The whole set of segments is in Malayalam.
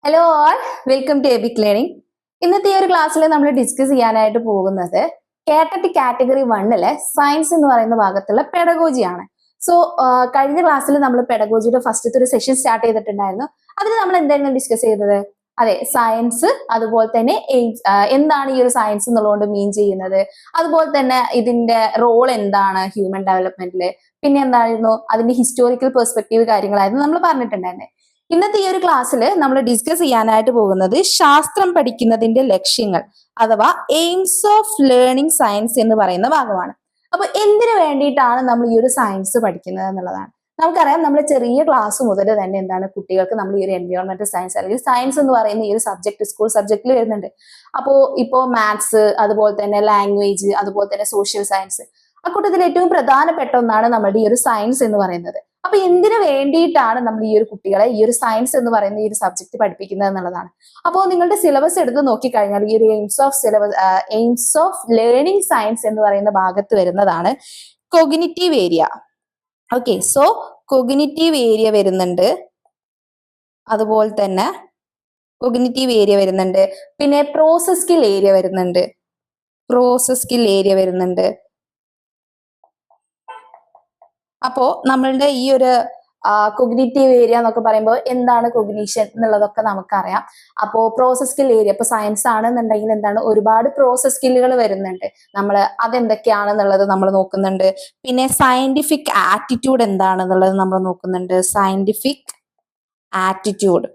Hello all, welcome to Abic learning. ഇന്നത്തെ ഈ ഒരു ക്ലാസ്സിൽ നമ്മൾ ഡിസ്കസ് ചെയ്യാനായിട്ട് പോകുന്നത് കേട്ടറ്റ് കാറ്റഗറി 1 സയൻസ് എന്ന് പറയുന്ന ഭാഗത്തുള്ള പെഡഗോജിയാണ്. സോ കഴിഞ്ഞ ക്ലാസ്സിൽ നമ്മൾ പെഡഗോജിയുടെ ഫസ്റ്റത്തെ ഒരു സെഷൻ സ്റ്റാർട്ട് ചെയ്തിട്ടുണ്ടായിരുന്നു. അതിൽ നമ്മൾ എന്തായിരുന്നു ഡിസ്കസ് ചെയ്തത്? അതെ, സയൻസ്, അതുപോലെ തന്നെ എന്താണ് ഈ ഒരു സയൻസ് എന്നുള്ളതുകൊണ്ട് മീൻ ചെയ്യുന്നത്, അതുപോലെ തന്നെ ഇതിന്റെ റോൾ എന്താണ് ഹ്യൂമൻ ഡെവലപ്മെന്റില്, പിന്നെ എന്തായിരുന്നു അതിന്റെ ഹിസ്റ്റോറിക്കൽ പെർസ്പെക്റ്റീവ് കാര്യങ്ങളായിരുന്നു നമ്മൾ പറഞ്ഞിട്ടുണ്ടായിരുന്നത്. ഇന്നത്തെ ഈ ഒരു ക്ലാസ്സിൽ നമ്മൾ ഡിസ്കസ് ചെയ്യാനായിട്ട് പോകുന്നത് ശാസ്ത്രം പഠിക്കുന്നതിന്റെ ലക്ഷ്യങ്ങൾ അഥവാ എയിംസ് ഓഫ് ലേണിംഗ് സയൻസ് എന്ന് പറയുന്ന ഭാഗമാണ്. അപ്പൊ എന്തിനു വേണ്ടിയിട്ടാണ് നമ്മൾ ഈ ഒരു സയൻസ് പഠിക്കുന്നത് എന്നുള്ളതാണ്. നമുക്കറിയാം, നമ്മൾ ചെറിയ ക്ലാസ് മുതൽ തന്നെ എന്താണ് കുട്ടികൾക്ക് നമ്മൾ ഈ ഒരു എൻവയോൺമെന്റൽ സയൻസ് അല്ലെങ്കിൽ സയൻസ് എന്ന് പറയുന്ന ഈ ഒരു സബ്ജക്ട് സ്കൂൾ സബ്ജക്റ്റിൽ വരുന്നുണ്ട്. ഇപ്പോ മാത്സ്, അതുപോലെ തന്നെ ലാംഗ്വേജ്, അതുപോലെ തന്നെ സോഷ്യൽ സയൻസ്, അക്കൂട്ടത്തിൽ ഏറ്റവും പ്രധാനപ്പെട്ട ഒന്നാണ് നമ്മുടെ ഈ ഒരു സയൻസ് എന്ന് പറയുന്നത്. അപ്പൊ എന്തിനു വേണ്ടിയിട്ടാണ് നമ്മൾ ഈ ഒരു കുട്ടികളെ ഈ ഒരു സയൻസ് എന്ന് പറയുന്ന ഈ ഒരു സബ്ജക്ട് പഠിപ്പിക്കുന്നത് എന്നുള്ളതാണ്. അപ്പോൾ നിങ്ങളുടെ സിലബസ് എടുത്ത് നോക്കിക്കഴിഞ്ഞാൽ ഈ ഒരു എയിംസ് ഓഫ് ലേണിംഗ് സയൻസ് എന്ന് പറയുന്ന ഭാഗത്ത് വരുന്നതാണ് cognitive area. Okay, so cognitive area വരുന്നുണ്ട്, അതുപോലെ തന്നെ കൊഗ്നിറ്റീവ് ഏരിയ വരുന്നുണ്ട്, പിന്നെ പ്രോസസ് സ്കിൽ ഏരിയ വരുന്നുണ്ട്. അപ്പോ നമ്മളുടെ ഈ ഒരു കൊഗ്നിറ്റീവ് ഏരിയ എന്നൊക്കെ പറയുമ്പോൾ എന്താണ് കൊഗ്നീഷൻ എന്നുള്ളതൊക്കെ നമുക്കറിയാം. അപ്പോ പ്രോസസ് സ്കിൽ ഏരിയ, ഇപ്പൊ സയൻസ് ആണെന്നുണ്ടെങ്കിൽ എന്താണ് ഒരുപാട് പ്രോസസ് സ്കില്ലുകൾ വരുന്നുണ്ട്. നമ്മൾ അതെന്തൊക്കെയാണെന്നുള്ളത് നമ്മൾ നോക്കുന്നുണ്ട്. പിന്നെ സയന്റിഫിക് ആറ്റിറ്റ്യൂഡ് എന്താണെന്നുള്ളത് നമ്മൾ നോക്കുന്നുണ്ട്. Scientific attitude.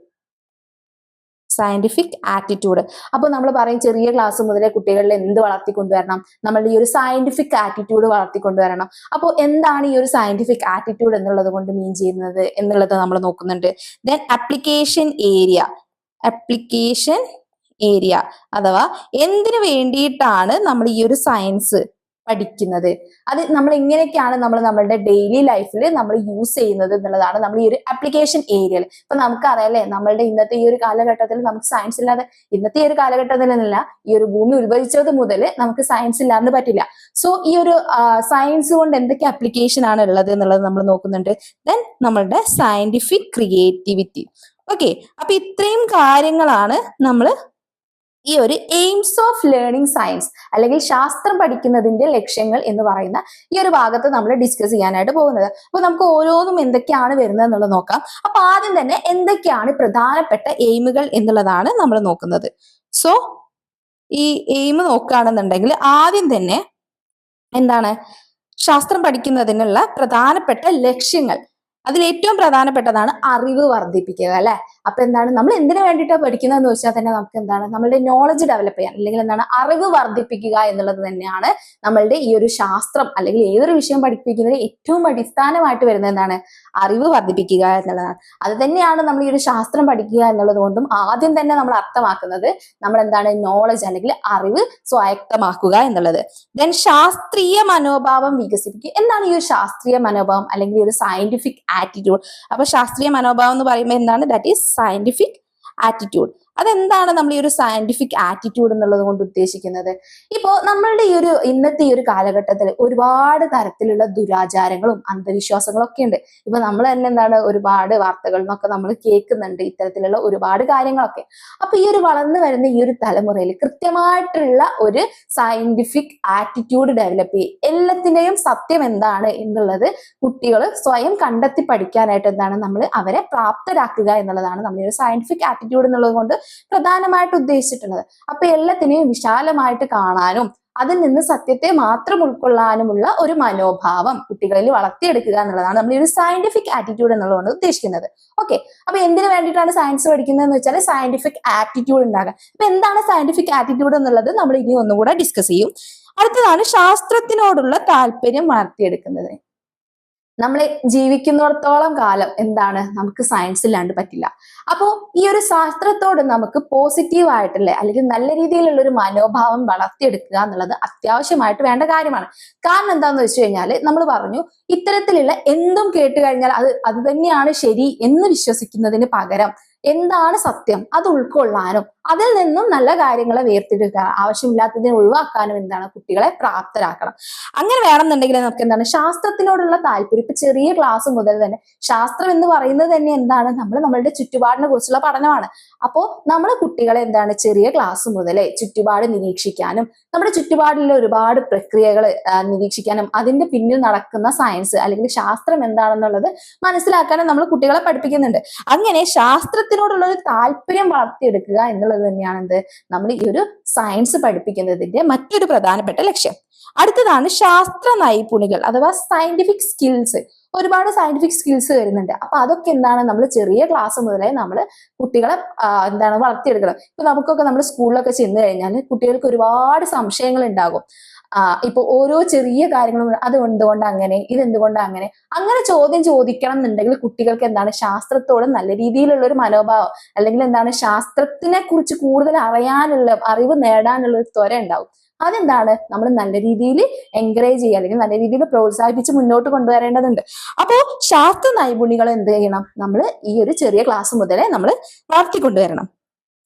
അപ്പൊ നമ്മൾ പറയും ചെറിയ ക്ലാസ് മുതലേ കുട്ടികളിൽ എന്ത് വളർത്തിക്കൊണ്ടുവരണം? നമ്മളുടെ ഈ ഒരു സയന്റിഫിക് ആറ്റിറ്റ്യൂഡ് വളർത്തിക്കൊണ്ടുവരണം. അപ്പോൾ എന്താണ് ഈ ഒരു സയന്റിഫിക് ആറ്റിറ്റ്യൂഡ് എന്നുള്ളത് കൊണ്ട് മീൻ ചെയ്യുന്നത് എന്നുള്ളത് നമ്മൾ നോക്കുന്നുണ്ട്. ദെൻ അപ്ലിക്കേഷൻ ഏരിയ അഥവാ എന്തിനു വേണ്ടിയിട്ടാണ് നമ്മൾ ഈ ഒരു സയൻസ് പഠിക്കുന്നത്, അത് നമ്മൾ എങ്ങനെയൊക്കെയാണ് നമ്മളുടെ ഡെയിലി ലൈഫിൽ നമ്മൾ യൂസ് ചെയ്യുന്നത് എന്നുള്ളതാണ് നമ്മൾ ഈ ഒരു അപ്ലിക്കേഷൻ ഏരിയയിൽ. ഇപ്പൊ നമുക്കറിയാലേ, നമ്മളുടെ ഇന്നത്തെ ഈ ഒരു കാലഘട്ടത്തിൽ നമുക്ക് സയൻസ് ഇല്ലാതെ, ഇന്നത്തെ ഈ ഒരു കാലഘട്ടത്തിലല്ല, ഈ ഒരു ഭൂമി ഉത്ഭവിച്ചത് മുതൽ നമുക്ക് സയൻസ് ഇല്ലാണ്ട് പറ്റില്ല. സോ ഈ ഒരു സയൻസ് കൊണ്ട് എന്തൊക്കെ അപ്ലിക്കേഷൻ ആണ് ഉള്ളത് എന്നുള്ളത് നമ്മൾ നോക്കുന്നുണ്ട്. ദെൻ നമ്മളുടെ സയന്റിഫിക് ക്രിയേറ്റിവിറ്റി. ഓക്കെ, അപ്പൊ ഇത്രയും കാര്യങ്ങളാണ് നമ്മൾ ഈ ഒരു എയിംസ് ഓഫ് ലേണിംഗ് സയൻസ് അല്ലെങ്കിൽ ശാസ്ത്രം പഠിക്കുന്നതിന്റെ ലക്ഷ്യങ്ങൾ എന്ന് പറയുന്ന ഈ ഒരു ഭാഗത്ത് നമ്മൾ ഡിസ്കസ് ചെയ്യാനായിട്ട് പോകുന്നത്. അപ്പൊ നമുക്ക് ഓരോന്നും എന്തൊക്കെയാണ് വരുന്നത് എന്നുള്ളത് നോക്കാം. അപ്പൊ ആദ്യം തന്നെ എന്തൊക്കെയാണ് പ്രധാനപ്പെട്ട എയിമുകൾ എന്നുള്ളതാണ് നമ്മൾ നോക്കുന്നത്. സോ ഈ എയിം നോക്കുകയാണെന്നുണ്ടെങ്കിൽ ആദ്യം തന്നെ എന്താണ് ശാസ്ത്രം പഠിക്കുന്നതിനുള്ള പ്രധാനപ്പെട്ട ലക്ഷ്യങ്ങൾ, അതിൽ ഏറ്റവും പ്രധാനപ്പെട്ടതാണ് അറിവ് വർദ്ധിപ്പിക്കുക, അല്ലെ? അപ്പൊ എന്താണ് നമ്മൾ എന്തിനു വേണ്ടിയിട്ടാണ് പഠിക്കുന്നതെന്ന് വെച്ചാൽ തന്നെ നമുക്ക് എന്താണ് നമ്മളുടെ നോളജ് ഡെവലപ്പ് ചെയ്യാൻ, അല്ലെങ്കിൽ എന്താണ് അറിവ് വർദ്ധിപ്പിക്കുക എന്നുള്ളത് തന്നെയാണ് നമ്മളുടെ ഈ ഒരു ശാസ്ത്രം അല്ലെങ്കിൽ ഏതൊരു വിഷയം പഠിപ്പിക്കുന്നതിന് ഏറ്റവും അടിസ്ഥാനമായിട്ട് വരുന്നത് എന്താണ്? അറിവ് വർദ്ധിപ്പിക്കുക എന്നുള്ളതാണ്. അത് തന്നെയാണ് നമ്മൾ ഈ ഒരു ശാസ്ത്രം പഠിക്കുക എന്നുള്ളത് കൊണ്ടും ആദ്യം തന്നെ നമ്മൾ അർത്ഥമാക്കുന്നത് നമ്മൾ എന്താണ് നോളജ് അല്ലെങ്കിൽ അറിവ് സ്വായക്തമാക്കുക എന്നുള്ളത്. ദെൻ ശാസ്ത്രീയ മനോഭാവം വികസിപ്പിക്കുക. എന്താണ് ഈ ഒരു ശാസ്ത്രീയ മനോഭാവം അല്ലെങ്കിൽ ഈ ഒരു സയന്റിഫിക് ആറ്റിറ്റ്യൂഡ്? അപ്പൊ ശാസ്ത്രീയ മനോഭാവം എന്ന് പറയുമ്പോൾ എന്താണ്? That is scientific attitude. അതെന്താണ് നമ്മൾ ഈ ഒരു സയന്റിഫിക് ആറ്റിറ്റ്യൂഡ് എന്നുള്ളത് കൊണ്ട് ഉദ്ദേശിക്കുന്നത്? ഇപ്പോ നമ്മളുടെ ഈ ഒരു ഇന്നത്തെ ഈ ഒരു കാലഘട്ടത്തിൽ ഒരുപാട് തരത്തിലുള്ള ദുരാചാരങ്ങളും അന്ധവിശ്വാസങ്ങളും ഒക്കെ ഉണ്ട്. ഇപ്പൊ നമ്മൾ തന്നെ എന്താണ് ഒരുപാട് വാർത്തകളിൽ നിന്നൊക്കെ നമ്മൾ കേൾക്കുന്നുണ്ട് ഇത്തരത്തിലുള്ള ഒരുപാട് കാര്യങ്ങളൊക്കെ. അപ്പൊ ഈ ഒരു വളർന്നു വരുന്ന ഈ ഒരു തലമുറയിൽ കൃത്യമായിട്ടുള്ള ഒരു സയന്റിഫിക് ആറ്റിറ്റ്യൂഡ് ഡെവലപ്പ് ചെയ്യും. എല്ലാത്തിന്റെയും സത്യം എന്താണ് എന്നുള്ളത് കുട്ടികൾ സ്വയം കണ്ടെത്തി പഠിക്കാനായിട്ട് എന്താണ് നമ്മൾ അവരെ പ്രാപ്തരാക്കുക എന്നുള്ളതാണ് നമ്മൾ ഈ ഒരു സയന്റിഫിക് ആറ്റിറ്റ്യൂഡ് എന്നുള്ളത് കൊണ്ട് പ്രധാനമായിട്ട് ഉദ്ദേശിച്ചിട്ടുള്ളത്. അപ്പൊ എല്ലാത്തിനെയും വിശാലമായിട്ട് കാണാനും അതിൽ നിന്ന് സത്യത്തെ മാത്രം ഉൾക്കൊള്ളാനുമുള്ള ഒരു മനോഭാവം കുട്ടികളിൽ വളർത്തിയെടുക്കുക എന്നുള്ളതാണ് നമ്മൾ ഈ ഒരു സയന്റിഫിക് ആറ്റിറ്റ്യൂഡ് എന്നുള്ളതുകൊണ്ട് ഉദ്ദേശിക്കുന്നത്. ഓക്കെ, അപ്പൊ എന്തിനു വേണ്ടിയിട്ടാണ് സയൻസ് പഠിക്കുന്നത് എന്ന് വെച്ചാൽ സയന്റിഫിക് ആറ്റിറ്റ്യൂഡ് ഉണ്ടാകാൻ. അപ്പൊ എന്താണ് സയന്റിഫിക് ആറ്റിറ്റ്യൂഡ് എന്നുള്ളത് നമ്മൾ ഇനി ഒന്നുകൂടെ ഡിസ്കസ് ചെയ്യും. അടുത്തതാണ് ശാസ്ത്രത്തിനോടുള്ള താല്പര്യം വളർത്തിയെടുക്കുന്നത്. നമ്മൾ ജീവിക്കുന്നിടത്തോളം കാലം എന്താണ് നമുക്ക് സയൻസ് ഇല്ലാണ്ട് പറ്റില്ല. അപ്പോ ഈ ഒരു ശാസ്ത്രത്തോട് നമുക്ക് പോസിറ്റീവ് ആയിട്ടുള്ള അല്ലെങ്കിൽ നല്ല രീതിയിലുള്ള ഒരു മനോഭാവം വളർത്തിയെടുക്കുക എന്നുള്ളത് അത്യാവശ്യമായിട്ട് വേണ്ട കാര്യമാണ്. കാരണം എന്താന്ന് വെച്ച് കഴിഞ്ഞാൽ നമ്മൾ പറഞ്ഞു, ഇത്തരത്തിലുള്ള എന്തും കേട്ട് കഴിഞ്ഞാൽ അത് തന്നെയാണ് ശരി എന്ന് വിശ്വസിക്കുന്നതിന് പകരം എന്താണ് സത്യം അത് ഉൾക്കൊള്ളാനും അതിൽ നിന്നും നല്ല കാര്യങ്ങളെ വേർതിരിക്കുക, ആവശ്യമില്ലാത്തതിനെ ഒഴിവാക്കാനും എന്താണ് കുട്ടികളെ പ്രാപ്തരാക്കണം. അങ്ങനെ വേണമെന്നുണ്ടെങ്കിൽ നമുക്ക് എന്താണ് ശാസ്ത്രത്തിനോടുള്ള താല്പര്യം ഇപ്പൊ ചെറിയ ക്ലാസ് മുതൽ തന്നെ, ശാസ്ത്രം എന്ന് പറയുന്നത് തന്നെ എന്താണ് നമ്മളുടെ ചുറ്റുപാടിനെ കുറിച്ചുള്ള പഠനമാണ്. അപ്പോൾ നമ്മൾ കുട്ടികളെ എന്താണ് ചെറിയ ക്ലാസ് മുതലേ ചുറ്റുപാട് നിരീക്ഷിക്കാനും നമ്മുടെ ചുറ്റുപാടിലെ ഒരുപാട് പ്രക്രിയകൾ നിരീക്ഷിക്കാനും അതിന്റെ പിന്നിൽ നടക്കുന്ന സയൻസ് അല്ലെങ്കിൽ ശാസ്ത്രം എന്താണെന്നുള്ളത് മനസ്സിലാക്കാനും നമ്മൾ കുട്ടികളെ പഠിപ്പിക്കുന്നുണ്ട്. അങ്ങനെ ശാസ്ത്രത്തിനോടുള്ള ഒരു താല്പര്യം വളർത്തിയെടുക്കുക എന്നുള്ളത് തന്നെയാണ് നമ്മൾ ഈ ഒരു സയൻസ് പഠിപ്പിക്കുന്നതിന്റെ മറ്റൊരു പ്രധാനപ്പെട്ട ലക്ഷ്യം. അടുത്തതാണ് ശാസ്ത്ര നൈപുണികൾ അഥവാ സയന്റിഫിക് സ്കിൽസ്. ഒരുപാട് സയന്റിഫിക് സ്കിൽസ് വരുന്നുണ്ട്. അപ്പൊ അതൊക്കെ എന്താണ് നമ്മൾ ചെറിയ ക്ലാസ് മുതലേ നമ്മൾ കുട്ടികളെ വളർത്തിയെടുക്കണം. ഇപ്പൊ നമുക്കൊക്കെ നമ്മൾ സ്കൂളിലൊക്കെ ചെന്ന് കഴിഞ്ഞാൽ കുട്ടികൾക്ക് ഒരുപാട് സംശയങ്ങൾ ഉണ്ടാകും. ഇപ്പൊ ഓരോ ചെറിയ കാര്യങ്ങളും അത് എന്തുകൊണ്ട് അങ്ങനെ, ഇത് എന്തുകൊണ്ട് അങ്ങനെ, അങ്ങനെ ചോദ്യം ചോദിക്കണം എന്നുണ്ടെങ്കിൽ കുട്ടികൾക്ക് എന്താണ് ശാസ്ത്രത്തോട് നല്ല രീതിയിലുള്ള ഒരു മനോഭാവം അല്ലെങ്കിൽ എന്താണ് ശാസ്ത്രത്തിനെ കുറിച്ച് കൂടുതൽ അറിവ് നേടാനുള്ള ഒരു ത്വര ഉണ്ടാവും. അതെന്താണ് നമ്മൾ നല്ല രീതിയിൽ എൻകറേജ് ചെയ്യുക അല്ലെങ്കിൽ നല്ല രീതിയിൽ പ്രോത്സാഹിപ്പിച്ച് മുന്നോട്ട് കൊണ്ടുവരേണ്ടതുണ്ട്. അപ്പോൾ ശാസ്ത്ര നൈപുണികൾ എന്ത് ചെയ്യണം, നമ്മൾ ഈ ഒരു ചെറിയ ക്ലാസ് മുതലേ നമ്മൾ വളർത്തിക്കൊണ്ടുവരണം.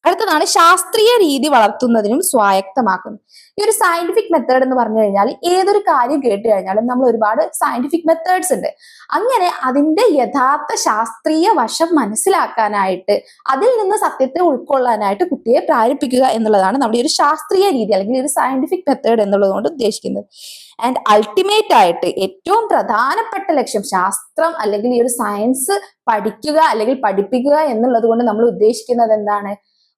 അടുത്തതാണ് ശാസ്ത്രീയ രീതി വളർത്തുന്നതിനും സ്വായത്തമാക്കുന്നു. ഈ ഒരു സയന്റിഫിക് മെത്തേഡ് എന്ന് പറഞ്ഞു കഴിഞ്ഞാൽ ഏതൊരു കാര്യം കേട്ട് കഴിഞ്ഞാലും നമ്മൾ ഒരുപാട് സയന്റിഫിക് മെത്തേഡ്സ് ഉണ്ട്. അങ്ങനെ അതിന്റെ യഥാർത്ഥ ശാസ്ത്രീയ വശം മനസ്സിലാക്കാനായിട്ട് അതിൽ നിന്ന് സത്യത്തെ ഉൾക്കൊള്ളാനായിട്ട് കുട്ടിയെ പ്രേരിപ്പിക്കുക എന്നുള്ളതാണ് നമ്മുടെ ഒരു ശാസ്ത്രീയ രീതി അല്ലെങ്കിൽ ഒരു സയന്റിഫിക് മെത്തേഡ് എന്നുള്ളത് കൊണ്ട് ഉദ്ദേശിക്കുന്നത്. ആൻഡ് അൾട്ടിമേറ്റ് ആയിട്ട് ഏറ്റവും പ്രധാനപ്പെട്ട ലക്ഷ്യം ശാസ്ത്രം അല്ലെങ്കിൽ ഈ ഒരു സയൻസ് പഠിക്കുക അല്ലെങ്കിൽ പഠിപ്പിക്കുക എന്നുള്ളത് കൊണ്ട് നമ്മൾ ഉദ്ദേശിക്കുന്നത് എന്താണ്,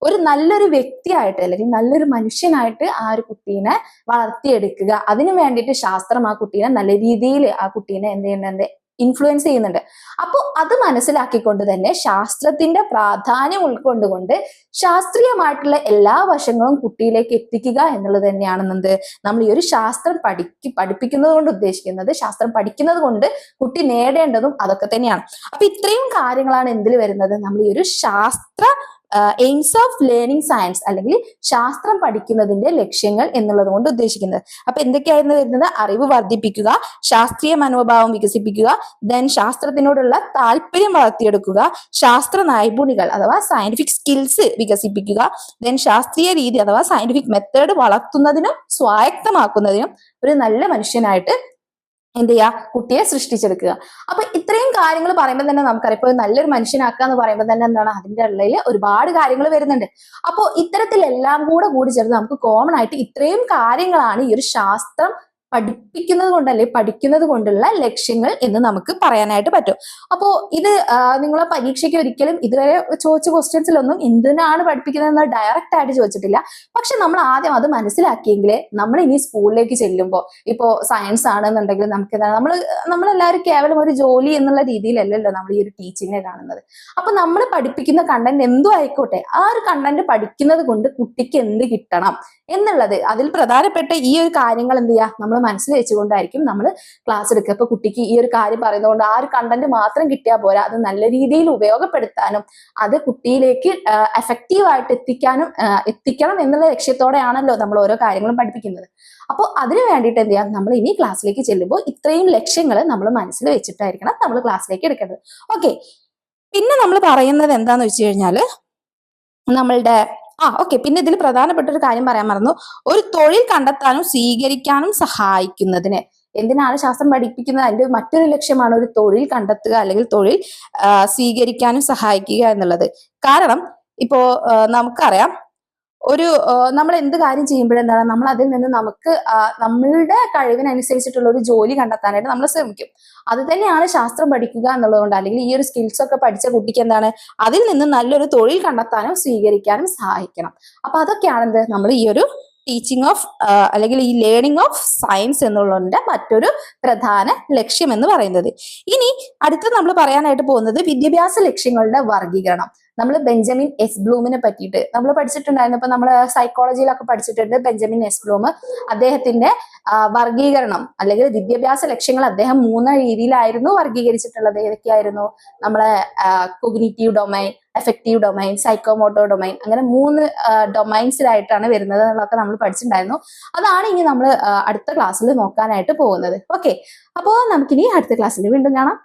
ഒരു നല്ലൊരു വ്യക്തിയായിട്ട് അല്ലെങ്കിൽ നല്ലൊരു മനുഷ്യനായിട്ട് ആ ഒരു കുട്ടീനെ വളർത്തിയെടുക്കുക. അതിനു വേണ്ടിയിട്ട് ശാസ്ത്രം ആ കുട്ടീനെ നല്ല രീതിയിൽ ആ കുട്ടീനെ എന്ത് ചെയ്യുന്നുണ്ട്, ഇൻഫ്ലുവൻസ് ചെയ്യുന്നുണ്ട്. അപ്പോൾ അത് മനസ്സിലാക്കിക്കൊണ്ട് തന്നെ ശാസ്ത്രത്തിന്റെ പ്രാധാന്യം ഉൾക്കൊണ്ടുകൊണ്ട് ശാസ്ത്രീയമായിട്ടുള്ള എല്ലാ വശങ്ങളും കുട്ടിയിലേക്ക് എത്തിക്കുക എന്നുള്ളത് തന്നെയാണ് നമ്മൾ ഈ ഒരു ശാസ്ത്രം പഠിപ്പിക്കുന്നത് കൊണ്ട് ഉദ്ദേശിക്കുന്നത്. ശാസ്ത്രം പഠിക്കുന്നത് കൊണ്ട് കുട്ടി നേടേണ്ടതും അതൊക്കെ തന്നെയാണ്. അപ്പൊ ഇത്രയും കാര്യങ്ങളാണ് എന്തിൽ വരുന്നത്, നമ്മൾ ഈ ഒരു ശാസ്ത്ര എയിംസ് ഓഫ് ലേണിംഗ് സയൻസ് അല്ലെങ്കിൽ ശാസ്ത്രം പഠിക്കുന്നതിന്റെ ലക്ഷ്യങ്ങൾ എന്നുള്ളത് കൊണ്ട് ഉദ്ദേശിക്കുന്നത്. അപ്പൊ എന്തൊക്കെയായിരുന്നു വരുന്നത്, അറിവ് വർദ്ധിപ്പിക്കുക, ശാസ്ത്രീയ മനോഭാവം വികസിപ്പിക്കുക, ദെൻ ശാസ്ത്രത്തിനോടുള്ള താല്പര്യം വളർത്തിയെടുക്കുക, ശാസ്ത്ര നൈപുണികൾ അഥവാ സയന്റിഫിക് സ്കിൽസ് വികസിപ്പിക്കുക, ദെൻ ശാസ്ത്രീയ രീതി അഥവാ സയന്റിഫിക് മെത്തേഡ് വളർത്തുന്നതിനും സ്വായത്തമാക്കുന്നതിനും ഒരു നല്ല മനുഷ്യനായിട്ട് എന്ത് ചെയ്യുക, കുട്ടിയെ സൃഷ്ടിച്ചെടുക്കുക. അപ്പൊ ഇത്രയും കാര്യങ്ങൾ പറയുമ്പോൾ തന്നെ നമുക്കറിയാം, ഇപ്പൊ നല്ലൊരു മനുഷ്യനാക്കുക എന്ന് പറയുമ്പോൾ തന്നെ എന്താണ് അതിന്റെ ഉള്ളിൽ ഒരുപാട് കാര്യങ്ങൾ വരുന്നുണ്ട്. അപ്പോൾ ഇത്തരത്തിലെല്ലാം കൂടി ചേർത്ത് നമുക്ക് കോമൺ ആയിട്ട് ഇത്രയും കാര്യങ്ങളാണ് ഈ ഒരു ശാസ്ത്രം പഠിപ്പിക്കുന്നത് കൊണ്ടല്ലേ പഠിക്കുന്നത് കൊണ്ടുള്ള ലക്ഷ്യങ്ങൾ എന്ന് നമുക്ക് പറയാനായിട്ട് പറ്റും. അപ്പോ ഇത് നിങ്ങളെ പരീക്ഷയ്ക്ക് ഒരിക്കലും ഇതുവരെ ചോദിച്ച ക്വസ്റ്റ്യൻസിലൊന്നും എന്തിനാണ് പഠിപ്പിക്കുന്നതെന്ന് ഡയറക്റ്റ് ആയിട്ട് ചോദിച്ചിട്ടില്ല. പക്ഷെ നമ്മൾ ആദ്യം അത് മനസ്സിലാക്കിയെങ്കിലേ നമ്മൾ ഇനി സ്കൂളിലേക്ക് ചെല്ലുമ്പോൾ, ഇപ്പോ സയൻസ് ആണെന്നുണ്ടെങ്കിൽ നമുക്ക് എന്താണ് നമ്മളെല്ലാവരും കേവലം ഒരു ജോലി എന്നുള്ള രീതിയിലല്ലല്ലോ നമ്മൾ ഈ ഒരു ടീച്ചിങ്ങിനെ കാണുന്നത്. അപ്പൊ നമ്മൾ പഠിപ്പിക്കുന്ന കണ്ടന്റ് എന്തോ ആയിക്കോട്ടെ, ആ ഒരു കണ്ടന്റ് പഠിക്കുന്നത് കൊണ്ട് കുട്ടിക്ക് എന്ത് കിട്ടണം എന്നുള്ളത്, അതിൽ പ്രധാനപ്പെട്ട ഈ ഒരു കാര്യങ്ങൾ എന്ത് ചെയ്യുക, നമ്മൾ മനസ്സിൽ വെച്ചുകൊണ്ടായിരിക്കും നമ്മൾ ക്ലാസ് എടുക്കുക. ഇപ്പൊ കുട്ടിക്ക് ഈ ഒരു കാര്യം പറയുന്നതുകൊണ്ട് ആ ഒരു കണ്ടന്റ് മാത്രം കിട്ടിയാൽ പോരാ, അത് നല്ല രീതിയിൽ ഉപയോഗപ്പെടുത്താനും അത് കുട്ടിയിലേക്ക് എഫക്റ്റീവായിട്ട് എത്തിക്കണം എന്നുള്ള ലക്ഷ്യത്തോടെയാണല്ലോ നമ്മൾ ഓരോ കാര്യങ്ങളും പഠിപ്പിക്കുന്നത്. അപ്പോൾ അതിന് വേണ്ടിയിട്ട് എന്ത് ചെയ്യാം, നമ്മൾ ഇനി ക്ലാസ്സിലേക്ക് ചെല്ലുമ്പോൾ ഇത്രയും ലക്ഷ്യങ്ങൾ നമ്മൾ മനസ്സിൽ വെച്ചിട്ടായിരിക്കണം നമ്മൾ ക്ലാസ്സിലേക്ക് എടുക്കേണ്ടത്. ഓക്കെ, പിന്നെ നമ്മൾ പറയുന്നത് എന്താന്ന് വെച്ച് കഴിഞ്ഞാൽ നമ്മളുടെ പിന്നെ ഇതിൽ പ്രധാനപ്പെട്ട ഒരു കാര്യം പറയാൻ മറന്നു, ഒരു തൊഴിൽ കണ്ടെത്താനും സ്വീകരിക്കാനും സഹായിക്കുന്നതിന്. എന്തിനാണ് ശാസ്ത്രം പഠിപ്പിക്കുന്നത്, അതിന്റെ മറ്റൊരു ലക്ഷ്യമാണ് ഒരു തൊഴിൽ കണ്ടെത്തുക അല്ലെങ്കിൽ തൊഴിൽ സ്വീകരിക്കാനും സഹായിക്കുക എന്നുള്ളത്. കാരണം ഇപ്പോ നമുക്കറിയാം, നമ്മൾ എന്ത് കാര്യം ചെയ്യുമ്പോഴെന്താണ് നമ്മൾ അതിൽ നിന്ന് നമുക്ക് നമ്മളുടെ കഴിവിനനുസരിച്ചിട്ടുള്ള ഒരു ജോലി കണ്ടെത്താനായിട്ട് നമ്മൾ ശ്രമിക്കും. അത് തന്നെയാണ് ശാസ്ത്രം പഠിക്കുക എന്നുള്ളതുകൊണ്ട്, അല്ലെങ്കിൽ ഈ ഒരു സ്കിൽസ് ഒക്കെ പഠിച്ച കുട്ടിക്ക് എന്താണ് അതിൽ നിന്ന് നല്ലൊരു തൊഴിൽ കണ്ടെത്താനും സ്വീകരിക്കാനും സഹായിക്കണം. അപ്പൊ അതൊക്കെയാണ് നമ്മൾ ഈ ഒരു ടീച്ചിങ് ഓഫ് അല്ലെങ്കിൽ ഈ ലേണിംഗ് ഓഫ് സയൻസ് എന്നുള്ളതിന്റെ മറ്റൊരു പ്രധാന ലക്ഷ്യം എന്ന് പറയുന്നത്. ഇനി അടുത്ത് നമ്മൾ പറയാനായിട്ട് പോകുന്നത് വിദ്യാഭ്യാസ ലക്ഷ്യങ്ങളുടെ വർഗീകരണം. നമ്മൾ ബെഞ്ചമിൻ എസ് ബ്ലൂമിനെ പറ്റിയിട്ട് നമ്മൾ പഠിച്ചിട്ടുണ്ടായിരുന്നു. ഇപ്പൊ നമ്മൾ സൈക്കോളജിയിലൊക്കെ പഠിച്ചിട്ടുണ്ട്. ബെഞ്ചമിൻ എസ് ബ്ലൂം അദ്ദേഹത്തിന്റെ വർഗീകരണം അല്ലെങ്കിൽ വിദ്യാഭ്യാസ ലക്ഷ്യങ്ങൾ അദ്ദേഹം 3 രീതിയിലായിരുന്നു വർഗീകരിച്ചിട്ടുള്ളത്. ഏതൊക്കെയായിരുന്നു, നമ്മളെ cognitive domain, effective domain, psychomotor domain, അങ്ങനെ 3 ഡൊമൈൻസിലായിട്ടാണ് വരുന്നത് എന്നുള്ളതൊക്കെ നമ്മൾ പഠിച്ചിട്ടുണ്ടായിരുന്നു. അതാണ് ഇനി നമ്മൾ അടുത്ത ക്ലാസ്സിൽ നോക്കാനായിട്ട് പോകുന്നത്. ഓക്കെ, അപ്പോൾ നമുക്കിനി അടുത്ത ക്ലാസ്സിൽ വീണ്ടും കാണാം.